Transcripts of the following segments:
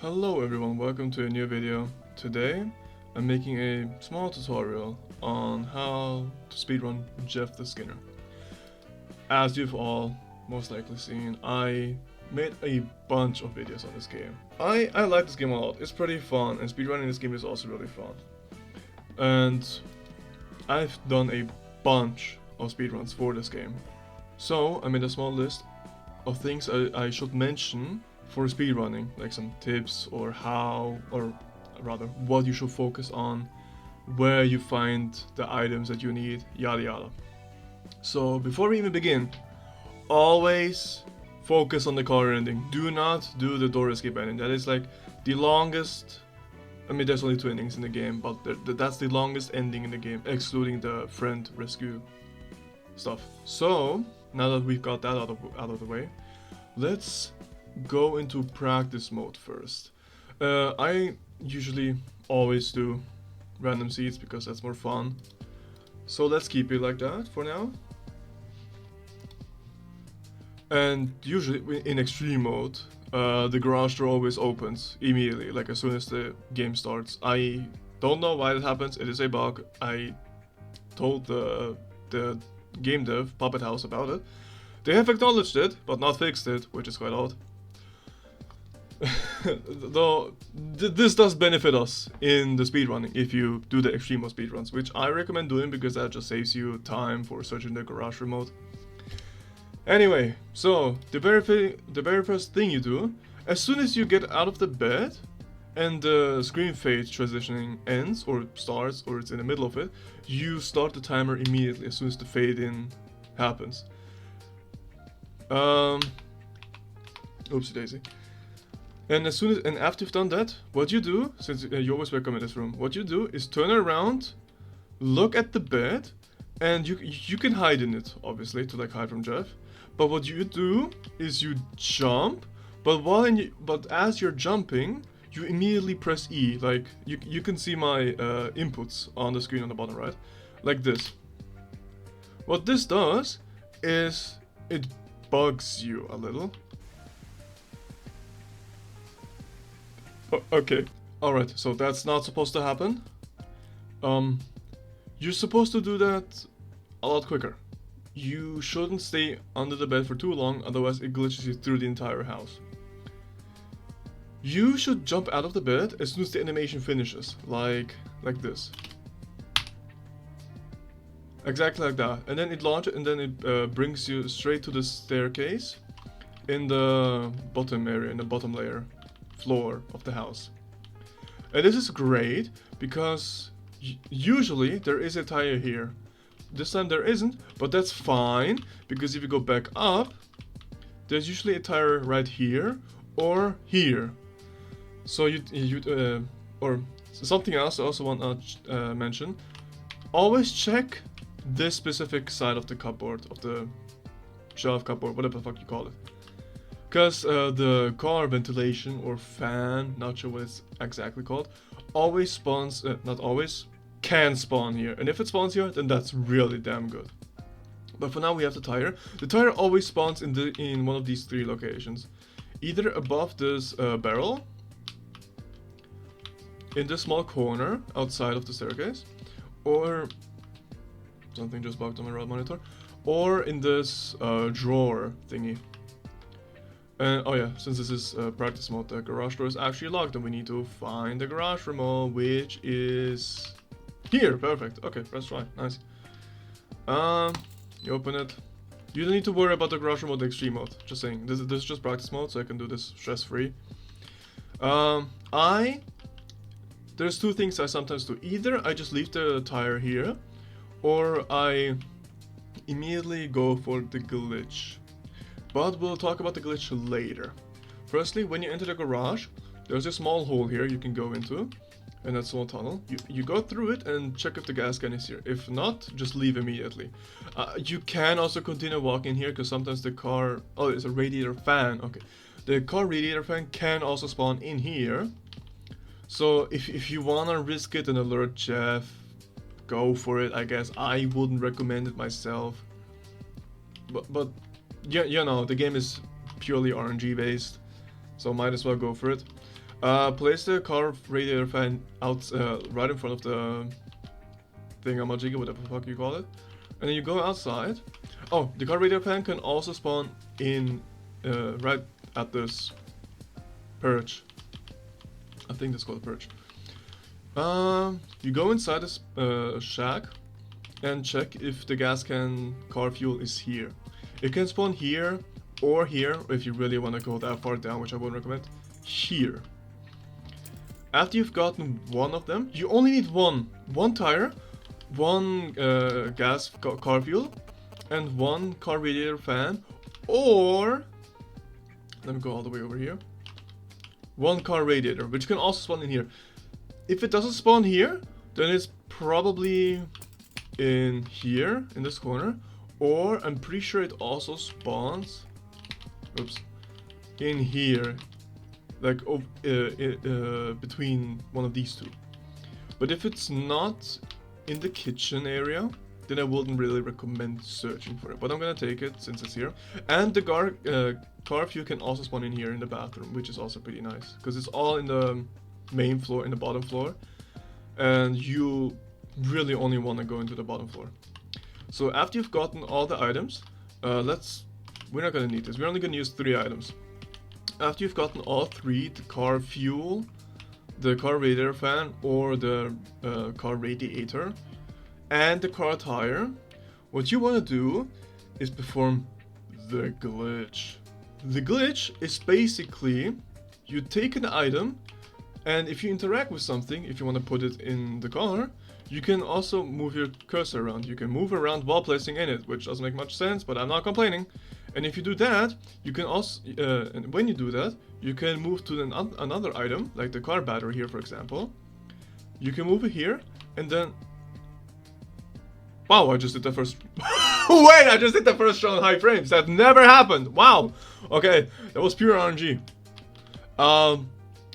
Hello everyone, welcome to a new video. Today I'm making a small tutorial on how to speedrun Jeff the Skinner. As you've all most likely seen, I made a bunch of videos on this game. I like this game a lot, it's pretty fun, and speedrunning this game is also really fun. And I've done a bunch of speedruns for this game. So I made a small list of things I should mention for speedrunning, like some tips or how, or rather what you should focus on, where you find the items that you need, yada yada. So before we even begin, always focus on the car ending. Do not do the door escape ending. That is like the longest, I mean there's only 2 endings in the game, but that's the longest ending in the game, excluding the friend rescue stuff. So now that we've got that out of the way, let's go into practice mode first. I usually always do random seeds because that's more fun. So let's keep it like that for now. And usually in extreme mode, the garage door always opens immediately, like as soon as the game starts. I don't know why that happens, it is a bug. I told the game dev, Puppet House, about it. They have acknowledged it, but not fixed it, which is quite odd. Though this does benefit us in the speedrunning if you do the extreme mode speedruns, which I recommend doing because that just saves you time for searching the garage remote. Anyway, so the very first thing you do, as soon as you get out of the bed and the screen fade transitioning ends or starts, or it's in the middle of it, you start the timer immediately as soon as the fade in happens. Oopsie daisy. And after you've done that, what you do, since you always wake up in this room, what you do is turn around, look at the bed, and you can hide in it, obviously, to like hide from Jeff. But what you do is you jump, but as you're jumping, you immediately press E. Like you can see my inputs on the screen on the bottom right, like this. What this does is it bugs you a little. Okay, alright, so that's not supposed to happen. You're supposed to do that a lot quicker. You shouldn't stay under the bed for too long, otherwise it glitches you through the entire house. You should jump out of the bed as soon as the animation finishes, like this. Exactly like that, and then it launches, and then it brings you straight to the staircase in the bottom area, in the bottom layer floor of the house. And this is great because usually there is a tire here. This time there isn't, but that's fine because if you go back up, there's usually a tire right here or here. So or something else I also want to mention. Always check this specific side of the cupboard, of the shelf cupboard, whatever the fuck you call it. Because the car ventilation or fan, not sure what it's exactly called, always spawns, not always, can spawn here. And if it spawns here, then that's really damn good. But for now we have the tire. The tire always spawns in one of these 3 locations. Either above this barrel, in this small corner outside of the staircase, or something just bugged on my right monitor, or in this drawer thingy. Oh yeah, since this is practice mode, the garage door is actually locked and we need to find the garage remote, which is here. Perfect. Okay, press try. Nice. You open it. You don't need to worry about the garage remote extreme mode. Just saying. This is just practice mode, so I can do this stress-free. There's 2 things I sometimes do. Either I just leave the tire here, or I immediately go for the glitch. But we'll talk about the glitch later. Firstly, when you enter the garage, there's a small hole here you can go into, and that small tunnel. You go through it and check if the gas can is here. If not, just leave immediately. You can also continue walking here because sometimes the car... Oh, it's a radiator fan. Okay. The car radiator fan can also spawn in here. So if you wanna risk it and alert Jeff, go for it, I guess. I wouldn't recommend it myself. But yeah, you know, the game is purely RNG based, so might as well go for it. Place the car radiator fan out right in front of the thingamajiggy, whatever the fuck you call it. And then you go outside. Oh, the car radiator fan can also spawn in right at this perch. I think that's called a perch. You go inside this shack and check if the gas can car fuel is here. It can spawn here or here if you really want to go that far down, which I wouldn't recommend. Here. After you've gotten one of them, you only need one tire, one gas car fuel, and one car radiator fan, or let me go all the way over here. One car radiator, which can also spawn in here. If it doesn't spawn here, then it's probably in here, in this corner, or I'm pretty sure it also spawns, oops, in here, like between one of these two. But if it's not in the kitchen area, then I wouldn't really recommend searching for it. But I'm gonna take it since it's here. And the car fuel can also spawn in here in the bathroom, which is also pretty nice, because it's all in the main floor, in the bottom floor, and you really only want to go into the bottom floor. So after you've gotten all the items, we're not gonna need this. We're only gonna use 3 items. After you've gotten all 3, the car fuel, the car radiator fan, or the car radiator, and the car tire, what you want to do is perform the glitch. The glitch is basically you take an item, and if you interact with something, if you want to put it in the car, you can also move your cursor around. You can move around while placing in it, which doesn't make much sense, but I'm not complaining. And if you do that, you can also, and when you do that, you can move to another item, like the car battery here, for example. You can move it here, and then... Wow, I just did the first... Wait, I just did the first shot in high frames. That never happened. Wow. Okay, that was pure RNG.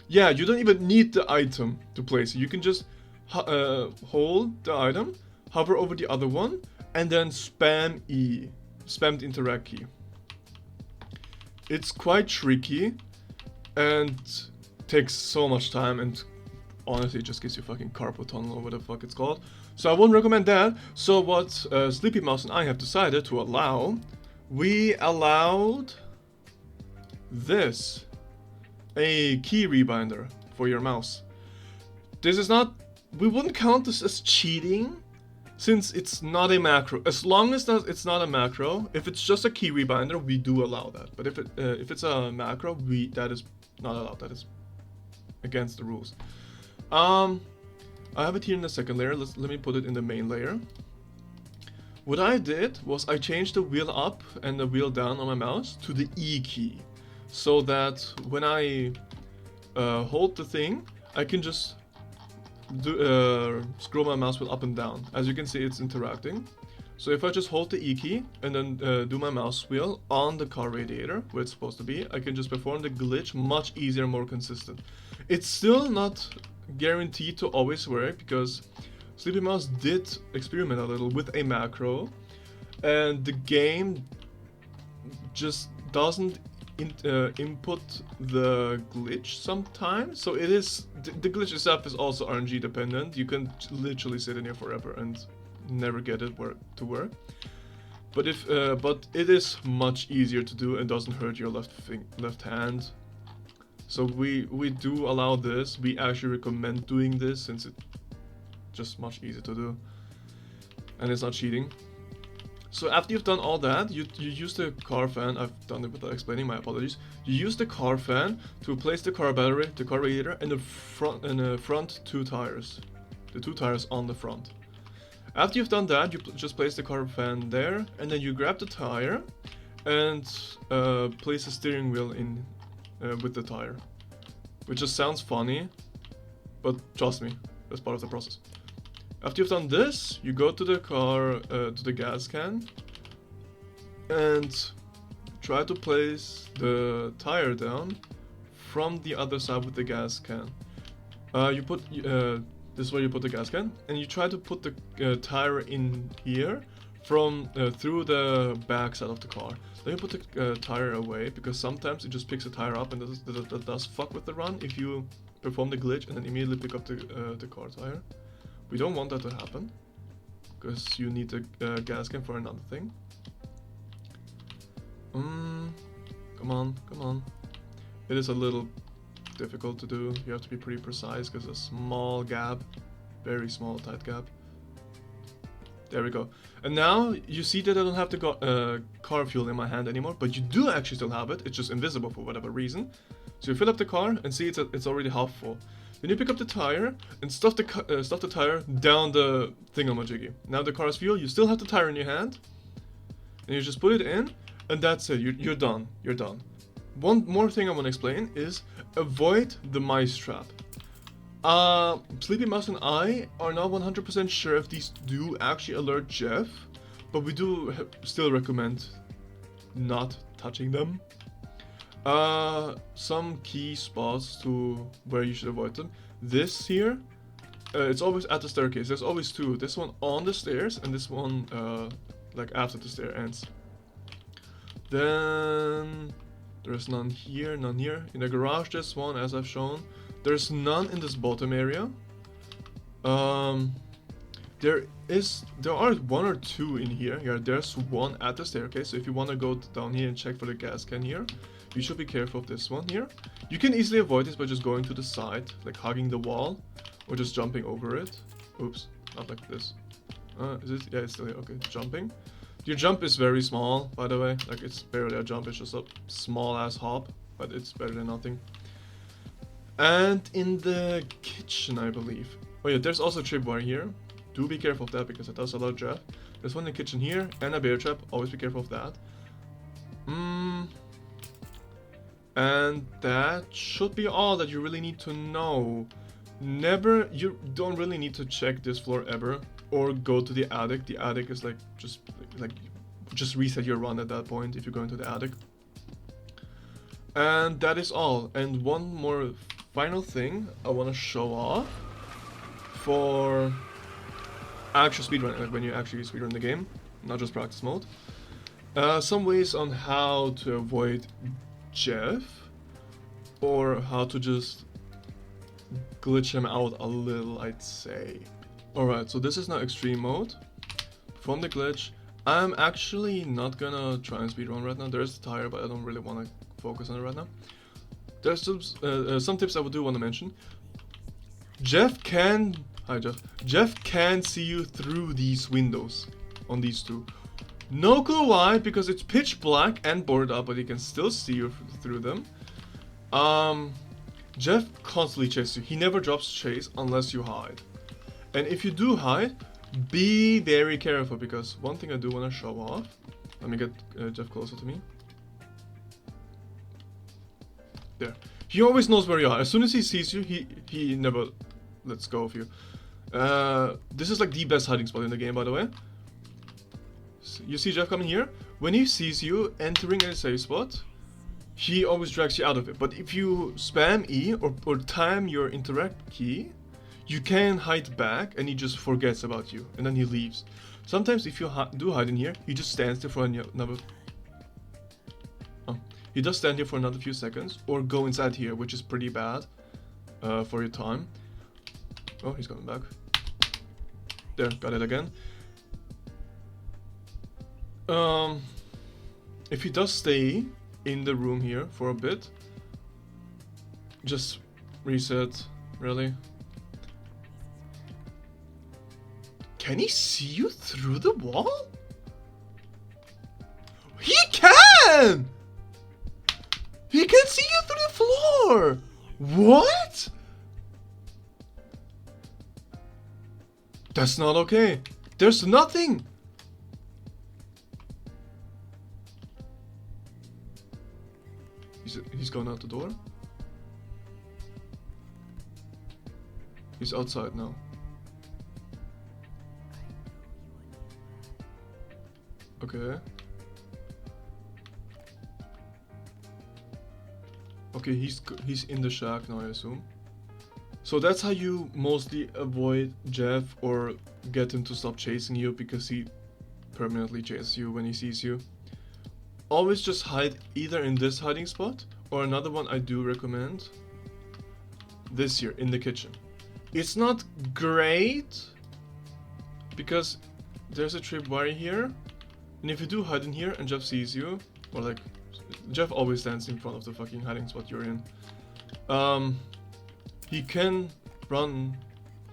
Yeah, you don't even need the item to place it. You can just hold the item, hover over the other one, and then spam E. Spam the interact key. It's quite tricky and takes so much time, and honestly it just gives you fucking carpal tunnel or whatever the fuck it's called. So I wouldn't recommend that. So what Sleepy Mouse and I have decided to allow, we allowed this, a key rebinder for your mouse. This is not, we wouldn't count this as cheating, since it's not a macro. As long as it's not a macro, if it's just a key rebinder, we do allow that. But if it's a macro, that is not allowed. That is against the rules. I have it here in the second layer. Let me put it in the main layer. What I did was I changed the wheel up and the wheel down on my mouse to the E key, so that when I hold the thing, I can just scroll my mouse wheel up and down. As you can see, it's interacting. So if I just hold the E key and then do my mouse wheel on the car radiator where it's supposed to be, I can just perform the glitch much easier, more consistent. It's still not guaranteed to always work, because Sleepy Mouse did experiment a little with a macro, and the game just doesn't input the glitch sometimes. So it is, the glitch itself is also RNG dependent. You can literally sit in here forever and never get it to work. But but it is much easier to do and doesn't hurt your left hand. So we do allow this. We actually recommend doing this since it's just much easier to do, and it's not cheating. So after you've done all that, you use the car fan. I've done it without explaining, my apologies. You use the car fan to replace the car battery, the car radiator, and the front 2 tires. The 2 tires on the front. After you've done that, you just place the car fan there, and then you grab the tire and place the steering wheel in with the tire. Which just sounds funny, but trust me, that's part of the process. After you've done this, you go to the car, to the gas can, and try to place the tire down from the other side with the gas can. You put, this is where you put the gas can, and you try to put the tire in here from through the back side of the car. Let me put the tire away, because sometimes it just picks the tire up and that does fuck with the run if you perform the glitch and then immediately pick up the car tire. We don't want that to happen, because you need the gas can for another thing. Come on, come on. It is a little difficult to do. You have to be pretty precise because a small gap, very small tight gap. There we go. And now you see that I don't have the car fuel in my hand anymore, but you do actually still have it. It's just invisible for whatever reason. So you fill up the car and see it's already half full. Then you pick up the tire and stuff the tire down the thingamajiggy. Now the car has fuel. You still have the tire in your hand, and you just put it in, and that's it. You're done. You're done. One more thing I want to explain is avoid the mice trap. Sleepy Mouse and I are not 100% sure if these do actually alert Jeff, but we do still recommend not touching them. Some key spots to where you should avoid them. This here, it's always at the staircase. There's always two. This one on the stairs and this one like after the stair ends. Then there's none here, none here. In the garage there's one, as I've shown. There's none in this bottom area. There are one or two in here. Yeah, there's one at the staircase. So if you want to go down here and check for the gas can here, you should be careful of this one here. You can easily avoid this by just going to the side, like hugging the wall, or just jumping over it. Oops, not like this. Is it? Yeah, it's still here. Okay, jumping. Your jump is very small, by the way. Like, it's barely a jump. It's just a small ass hop, but it's better than nothing. And in the kitchen, I believe. Oh yeah, there's also a tripwire here. Do be careful of that because it does a lot of Jeff. There's one in the kitchen here and a bear trap. Always be careful of that. And that should be all that you really need to know. You don't really need to check this floor ever or go to the attic. The attic is like just reset your run at that point if you're going to the attic. And that is all. And one more final thing I want to show off for actual speedrun, like when you actually speedrun the game, not just practice mode. Some ways on how to avoid Jeff, or how to just glitch him out a little, I'd say. Alright, so this is now extreme mode. From the glitch, I'm actually not gonna try and speedrun right now. There's the tire, but I don't really want to focus on it right now. There's some tips I do want to mention. Jeff can see you through these windows on these two. No clue why, because it's pitch black and boarded up, but he can still see you through them. Jeff constantly chases you. He never drops chase unless you hide. And if you do hide, be very careful, because one thing I do want to show off. Let me get Jeff closer to me. There. He always knows where you are. As soon as he sees you, he never lets go of you. This is like the best hiding spot in the game, by the way. So you see Jeff coming here? When he sees you entering a safe spot, he always drags you out of it. But if you spam E or time your interact key, you can hide back and he just forgets about you. And then he leaves. Sometimes if you do hide in here, he just stands there for another... He does stand here for another few seconds, or go inside here, which is pretty bad for your time. Oh, he's coming back. There, got it again. If he does stay in the room here for a bit, just reset, really. Can he see you through the wall? He can! He can see you through the floor! What? That's not okay. There's nothing. He's going out the door. He's outside now. Okay. Okay, he's in the shack now, I assume. So that's how you mostly avoid Jeff or get him to stop chasing you, because he permanently chase you when he sees you. Always just hide either in this hiding spot or another one I do recommend. This here in the kitchen. It's not great because there's a tripwire here, and if you do hide in here and Jeff sees you, or like Jeff always stands in front of the fucking hiding spot you're in, he can run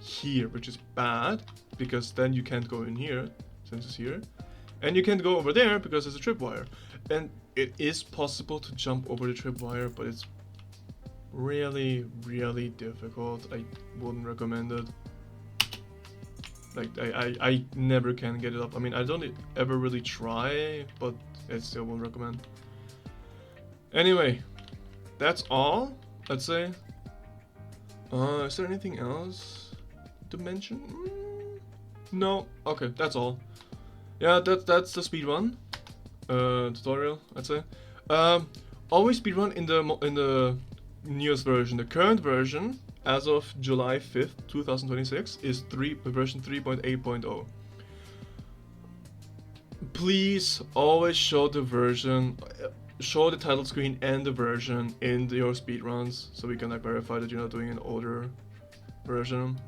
here, which is bad because then you can't go in here since it's here, and you can't go over there because there's a tripwire. And it is possible to jump over the tripwire, but it's really, really difficult. I wouldn't recommend it. Like, I never can get it up. I mean, I don't ever really try, but I still won't recommend. Anyway, that's all, I'd say. Is there anything else to mention? No. Okay, that's all. Yeah, that's the speedrun tutorial, I'd say. Always speedrun in the newest version. The current version, as of July 5th, 2026, is version 3.8.0. Please always show the version, show the title screen and the version in your speedruns, so we can like verify that you're not doing an older version.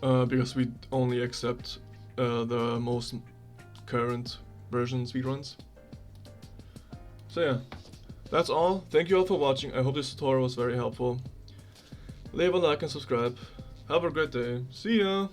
Because we only accept the most current version speedruns. So yeah, that's all. Thank you all for watching. I hope this tutorial was very helpful. Leave a like and subscribe. Have a great day. See ya!